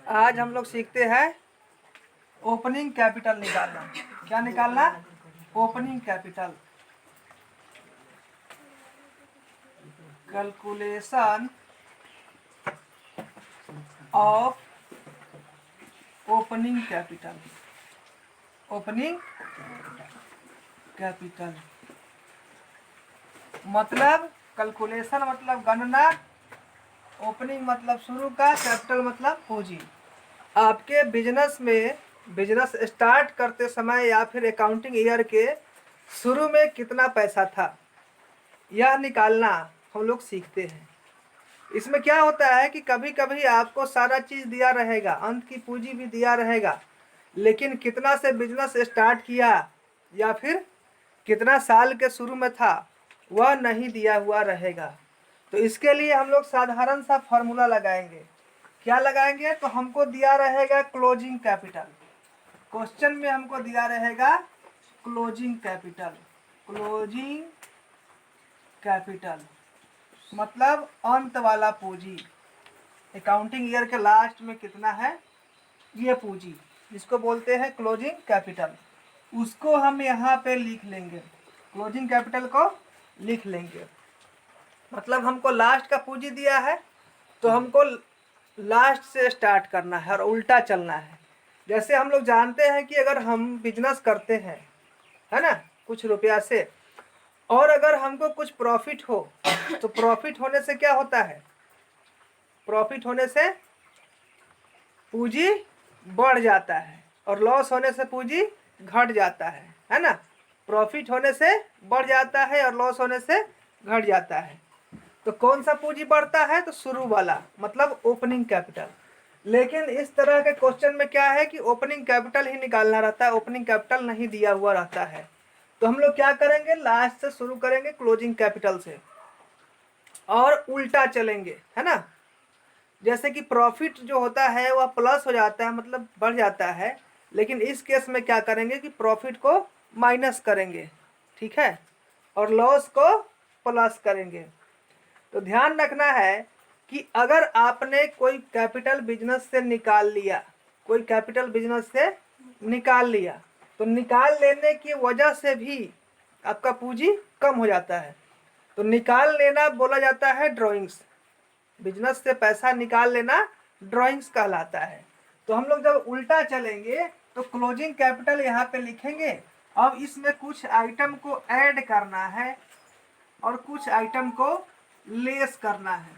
आज हम लोग सीखते हैं ओपनिंग कैपिटल निकालना। क्या निकालना? Opening capital. Calculation of opening capital. Opening capital मतलब कैलकुलेशन मतलब गणना, ओपनिंग मतलब शुरू का, कैपिटल मतलब पूंजी। आपके बिजनेस में बिजनेस स्टार्ट करते समय या फिर अकाउंटिंग ईयर के शुरू में कितना पैसा था, यह निकालना हम लोग सीखते हैं। इसमें क्या होता है कि कभी कभी आपको सारा चीज़ दिया रहेगा, अंत की पूंजी भी दिया रहेगा, लेकिन कितना से बिजनेस स्टार्ट किया या फिर कितना साल के शुरू में था वह नहीं दिया हुआ रहेगा। तो इसके लिए हम लोग साधारण सा फॉर्मूला लगाएंगे। क्या लगाएंगे? तो हमको दिया रहेगा क्लोजिंग कैपिटल। क्वेश्चन में हमको दिया रहेगा क्लोजिंग कैपिटल। क्लोजिंग कैपिटल मतलब अंत वाला पूंजी। अकाउंटिंग ईयर के लास्ट में कितना है ये पूंजी, जिसको बोलते हैं क्लोजिंग कैपिटल, उसको हम यहाँ पे लिख लेंगे। क्लोजिंग कैपिटल को लिख लेंगे। मतलब हमको लास्ट का पूंजी दिया है तो हमको लास्ट से स्टार्ट करना है और उल्टा चलना है। जैसे हम लोग जानते हैं कि अगर हम बिजनेस करते हैं, है ना, कुछ रुपया से, और अगर हमको कुछ प्रॉफिट हो तो प्रॉफिट होने से क्या होता है? प्रॉफिट होने से पूंजी बढ़ जाता है और लॉस होने से पूंजी घट जाता है ना। प्रॉफिट होने से बढ़ जाता है और लॉस होने से घट जाता है। तो कौन सा पूंजी बढ़ता है? तो शुरू वाला, मतलब ओपनिंग कैपिटल। लेकिन इस तरह के क्वेश्चन में क्या है कि ओपनिंग कैपिटल ही निकालना रहता है, ओपनिंग कैपिटल नहीं दिया हुआ रहता है। तो हम लोग क्या करेंगे? लास्ट से शुरू करेंगे क्लोजिंग कैपिटल से और उल्टा चलेंगे, है ना। जैसे कि प्रॉफिट जो होता है वह प्लस हो जाता है, मतलब बढ़ जाता है, लेकिन इस केस में क्या करेंगे कि प्रॉफिट को माइनस करेंगे, ठीक है, और लॉस को प्लस करेंगे। तो ध्यान रखना है कि अगर आपने कोई कैपिटल बिजनेस से निकाल लिया, कोई कैपिटल बिजनेस से निकाल लिया, तो निकाल लेने की वजह से भी आपका पूंजी कम हो जाता है। तो निकाल लेना बोला जाता है ड्राइंग्स। बिजनेस से पैसा निकाल लेना ड्राइंग्स कहलाता है। तो हम लोग जब उल्टा चलेंगे तो क्लोजिंग कैपिटल यहाँ पे लिखेंगे। अब इसमें कुछ आइटम को ऐड करना है और कुछ आइटम को लेस करना है।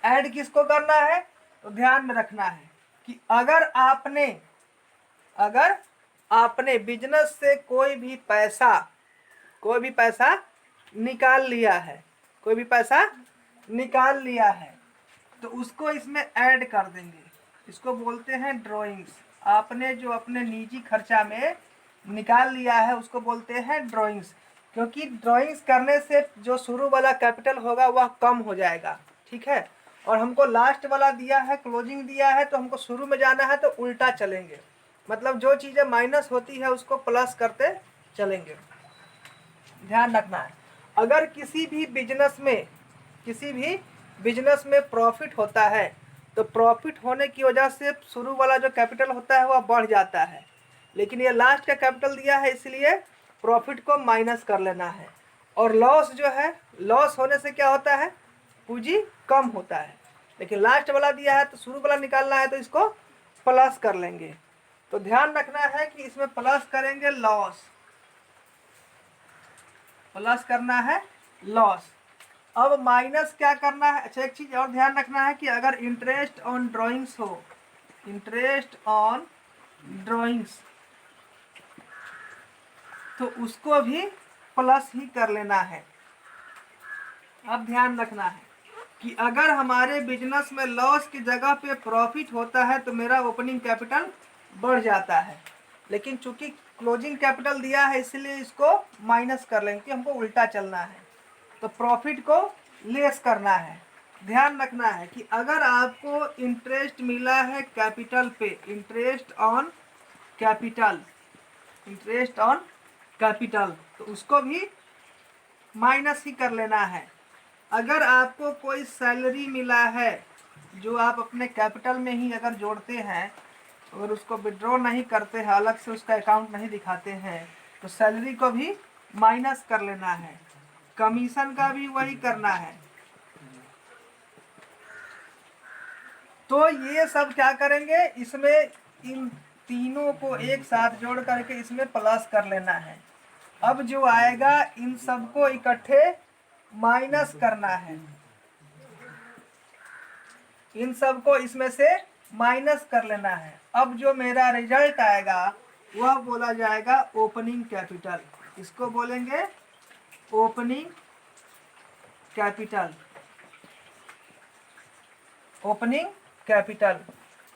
ऐड किसको करना है? तो ध्यान में रखना है कि अगर आपने बिजनेस से कोई भी पैसा निकाल लिया है, कोई भी पैसा निकाल लिया है, तो उसको इसमें ऐड कर देंगे। इसको बोलते हैं ड्राइंग्स। आपने जो अपने निजी खर्चा में निकाल लिया है उसको बोलते हैं ड्राइंग्स, क्योंकि ड्राइंग्स करने से जो शुरू वाला कैपिटल होगा वह कम हो जाएगा, ठीक है। और हमको लास्ट वाला दिया है, क्लोजिंग दिया है, तो हमको शुरू में जाना है तो उल्टा चलेंगे। मतलब जो चीज़ें माइनस होती है उसको प्लस करते चलेंगे। ध्यान रखना है। अगर किसी भी बिजनेस में प्रॉफिट होता है तो प्रॉफिट होने की वजह से शुरू वाला जो कैपिटल होता है वह बढ़ जाता है, लेकिन ये लास्ट का कैपिटल दिया है इसलिए प्रॉफिट को माइनस कर लेना है। और लॉस जो है, लॉस होने से क्या होता है? पूंजी कम होता है। लेकिन लास्ट वाला दिया है तो शुरू वाला निकालना है तो इसको प्लस कर लेंगे। तो ध्यान रखना है कि इसमें प्लस करेंगे लॉस, प्लस करना है लॉस। अब माइनस क्या करना है? अच्छा, एक चीज और ध्यान रखना है कि अगर इंटरेस्ट ऑन ड्राइंग्स हो, इंटरेस्ट ऑन ड्राइंग्स, तो उसको भी प्लस ही कर लेना है। अब ध्यान रखना है कि अगर हमारे बिजनेस में लॉस की जगह पे प्रॉफिट होता है तो मेरा ओपनिंग कैपिटल बढ़ जाता है, लेकिन चूंकि क्लोजिंग कैपिटल दिया है इसलिए इसको माइनस कर लेंगे, हमको उल्टा चलना है। तो प्रॉफिट को लेस करना है। ध्यान रखना है कि अगर आपको इंटरेस्ट मिला है कैपिटल पे, interest on capital, interest on capital, तो उसको भी माइनस ही कर लेना है। अगर आपको कोई सैलरी मिला है जो आप अपने कैपिटल में ही अगर जोड़ते हैं, अगर उसको विड्रॉ नहीं करते हैं, अलग से उसका अकाउंट नहीं दिखाते हैं, तो सैलरी को भी माइनस कर लेना है, कमीशन का भी वही करना है। तो ये सब क्या करेंगे, इसमें इन तीनों को एक साथ जोड़ करके इसमें प्लस कर लेना है। अब जो आएगा इन सबको इकट्ठे माइनस करना है, इन सबको इसमें से माइनस कर लेना है। अब जो मेरा रिजल्ट आएगा वह बोला जाएगा ओपनिंग कैपिटल। इसको बोलेंगे ओपनिंग कैपिटल, ओपनिंग कैपिटल।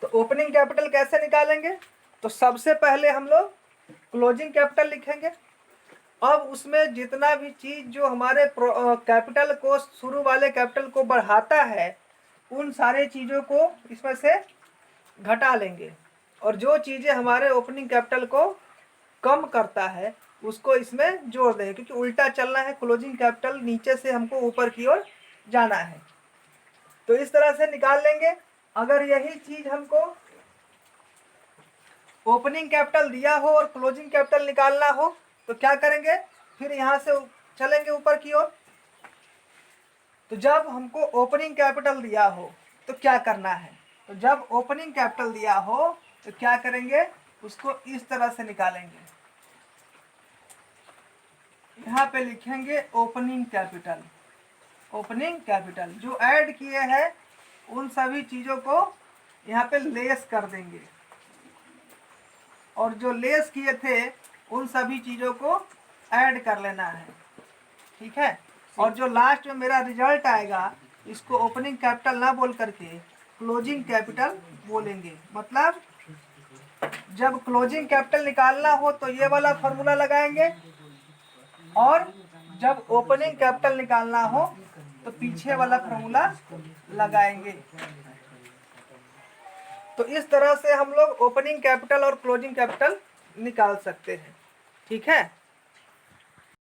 तो ओपनिंग कैपिटल कैसे निकालेंगे, तो सबसे पहले हम लोग क्लोजिंग कैपिटल लिखेंगे। अब उसमें जितना भी चीज जो हमारे कैपिटल को, शुरू वाले कैपिटल को बढ़ाता है, उन सारे चीजों को इसमें से घटा लेंगे, और जो चीजें हमारे ओपनिंग कैपिटल को कम करता है उसको इसमें जोड़ देंगे, क्योंकि उल्टा चलना है, क्लोजिंग कैपिटल नीचे से हमको ऊपर की ओर जाना है। तो इस तरह से निकाल लेंगे। अगर यही चीज हमको ओपनिंग कैपिटल दिया हो और क्लोजिंग कैपिटल निकालना हो तो क्या करेंगे, फिर यहां से चलेंगे ऊपर की ओर। तो जब हमको ओपनिंग कैपिटल दिया हो तो क्या करना है, तो जब ओपनिंग कैपिटल दिया हो तो क्या करेंगे, उसको इस तरह से निकालेंगे। यहाँ पे लिखेंगे ओपनिंग कैपिटल, ओपनिंग कैपिटल। जो ऐड किए हैं उन सभी चीजों को यहाँ पे लेस कर देंगे, और जो लेस किए थे उन सभी चीजों को ऐड कर लेना है, ठीक है। और जो लास्ट में मेरा रिजल्ट आएगा इसको ओपनिंग कैपिटल ना बोल करके क्लोजिंग कैपिटल बोलेंगे। मतलब जब क्लोजिंग कैपिटल निकालना हो तो ये वाला फॉर्मूला लगाएंगे, और जब ओपनिंग कैपिटल निकालना हो तो पीछे वाला फॉर्मूला लगाएंगे। तो इस तरह से हम लोग ओपनिंग कैपिटल और क्लोजिंग कैपिटल निकाल सकते हैं, ठीक है।